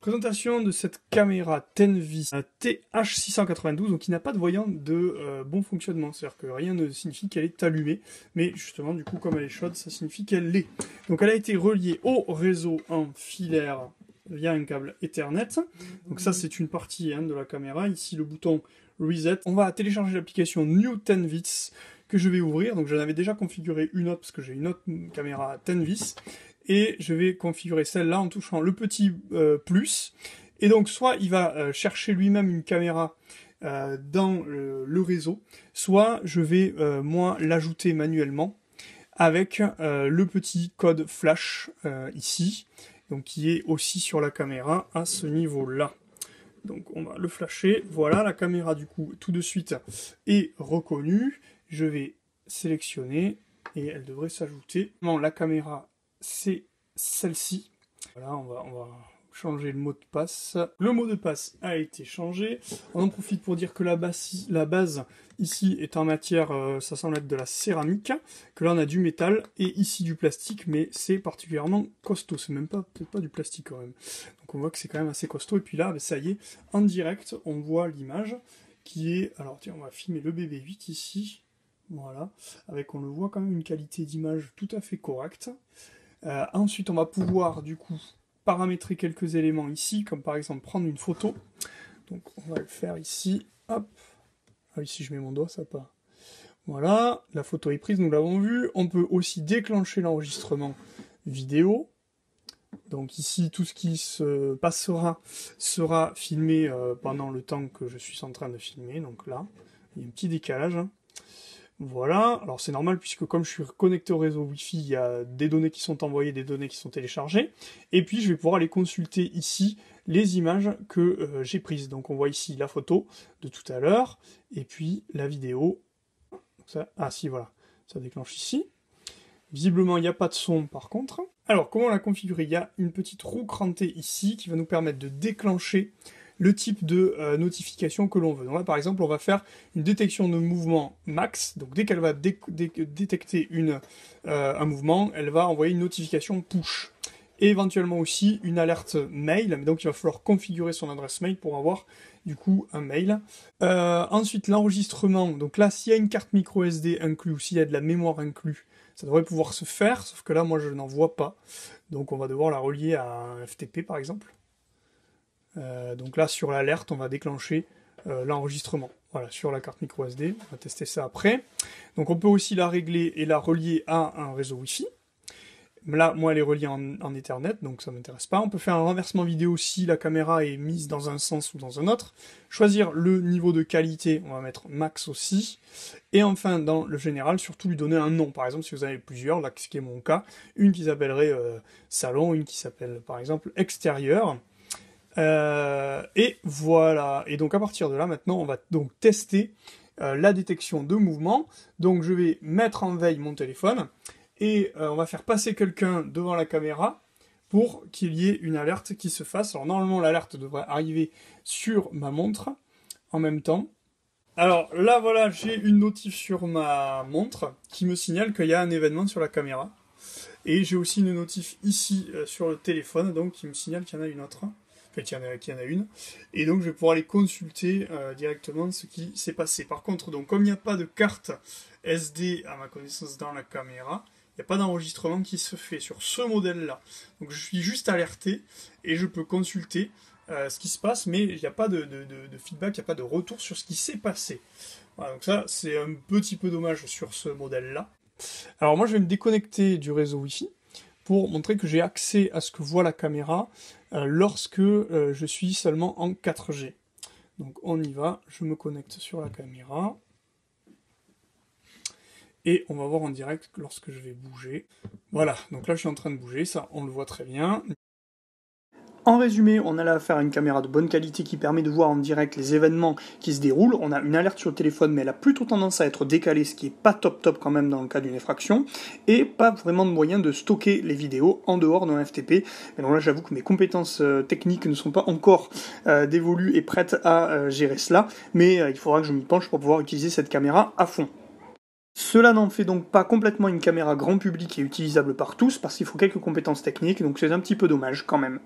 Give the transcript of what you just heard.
Présentation de cette caméra Tenvis TH692, donc qui n'a pas de voyant de bon fonctionnement, c'est-à-dire que rien ne signifie qu'elle est allumée, mais justement du coup comme elle est chaude, ça signifie qu'elle l'est. Donc elle a été reliée au réseau en filaire via un câble Ethernet, donc ça c'est une partie de la caméra, ici le bouton Reset. On va télécharger l'application New Tenvis que je vais ouvrir, donc j'en avais déjà configuré une autre parce que j'ai une autre caméra Tenvis. Et je vais configurer celle-là en touchant le petit plus. Et donc, soit il va chercher lui-même une caméra dans le réseau, soit je vais, moi, l'ajouter manuellement avec le petit code flash ici, donc qui est aussi sur la caméra à ce niveau-là. Donc, on va le flasher. Voilà, la caméra, du coup, tout de suite est reconnue. Je vais sélectionner et elle devrait s'ajouter. Non, la caméra c'est celle-ci. Voilà, on va changer le mot de passe. Le mot de passe a été changé. On en profite pour dire que la base ici est en matière, ça semble être de la céramique, que là on a du métal et ici du plastique, mais c'est particulièrement costaud. C'est même peut-être pas du plastique quand même. Donc on voit que c'est quand même assez costaud. Et puis là, ça y est, en direct, on voit l'image qui est... Alors tiens, on va filmer le BB8 ici. Voilà, avec on le voit quand même une qualité d'image tout à fait correcte. Ensuite, on va pouvoir du coup paramétrer quelques éléments ici, comme par exemple prendre une photo. Donc on va le faire ici. Hop. Ah oui, si je mets mon doigt, ça part. Voilà, la photo est prise, nous l'avons vu. On peut aussi déclencher l'enregistrement vidéo. Donc ici, tout ce qui se passera sera filmé pendant le temps que je suis en train de filmer. Donc là, il y a un petit décalage. Voilà, alors c'est normal puisque comme je suis connecté au réseau Wi-Fi, il y a des données qui sont envoyées, des données qui sont téléchargées. Et puis je vais pouvoir aller consulter ici les images que j'ai prises. Donc on voit ici la photo de tout à l'heure, et puis la vidéo. Ça, ah si, voilà, ça déclenche ici. Visiblement, il n'y a pas de son par contre. Alors, comment la configurer? Il y a une petite roue crantée ici qui va nous permettre de déclencher le type de notification que l'on veut. Donc là, par exemple, on va faire une détection de mouvement max. Donc dès qu'elle va détecter un mouvement, elle va envoyer une notification push. Et éventuellement aussi une alerte mail. Donc il va falloir configurer son adresse mail pour avoir du coup un mail. Ensuite, l'enregistrement. Donc là, s'il y a une carte micro SD inclus ou s'il y a de la mémoire inclus, ça devrait pouvoir se faire, sauf que là, moi, je n'en vois pas. Donc on va devoir la relier à un FTP, par exemple. Donc là, sur l'alerte, on va déclencher l'enregistrement. Voilà, sur la carte micro SD. On va tester ça après. Donc on peut aussi la régler et la relier à un réseau Wi-Fi. Là, moi, elle est reliée en Ethernet, donc ça ne m'intéresse pas. On peut faire un renversement vidéo si la caméra est mise dans un sens ou dans un autre. Choisir le niveau de qualité, on va mettre max aussi. Et enfin, dans le général, surtout lui donner un nom. Par exemple, si vous en avez plusieurs, là, ce qui est mon cas, une qui s'appellerait salon, une qui s'appelle, par exemple, extérieur. Et voilà. Et donc, à partir de là, maintenant, on va donc tester la détection de mouvement. Donc, je vais mettre en veille mon téléphone. Et on va faire passer quelqu'un devant la caméra pour qu'il y ait une alerte qui se fasse. Alors normalement l'alerte devrait arriver sur ma montre en même temps. Alors là voilà, j'ai une notif sur ma montre qui me signale qu'il y a un événement sur la caméra. Et j'ai aussi une notif ici sur le téléphone, donc qui me signale qu'il y en a une autre. Enfin, qu'il y en a une. Et donc je vais pouvoir aller consulter directement ce qui s'est passé. Par contre, donc comme il n'y a pas de carte SD à ma connaissance dans la caméra, il n'y a pas d'enregistrement qui se fait sur ce modèle-là. Donc je suis juste alerté et je peux consulter ce qui se passe, mais il n'y a pas de feedback, il n'y a pas de retour sur ce qui s'est passé. Voilà, donc ça, c'est un petit peu dommage sur ce modèle-là. Alors moi, je vais me déconnecter du réseau Wi-Fi pour montrer que j'ai accès à ce que voit la caméra lorsque je suis seulement en 4G. Donc on y va, je me connecte sur la caméra. Et on va voir en direct lorsque je vais bouger. Voilà, donc là je suis en train de bouger, ça on le voit très bien. En résumé, on a là affaire à une caméra de bonne qualité qui permet de voir en direct les événements qui se déroulent. On a une alerte sur le téléphone, mais elle a plutôt tendance à être décalée, ce qui est pas top quand même dans le cas d'une effraction. Et pas vraiment de moyen de stocker les vidéos en dehors d'un FTP. Mais donc là j'avoue que mes compétences techniques ne sont pas encore dévolues et prêtes à gérer cela. Mais il faudra que je m'y penche pour pouvoir utiliser cette caméra à fond. Cela n'en fait donc pas complètement une caméra grand public et utilisable par tous, parce qu'il faut quelques compétences techniques, donc c'est un petit peu dommage quand même.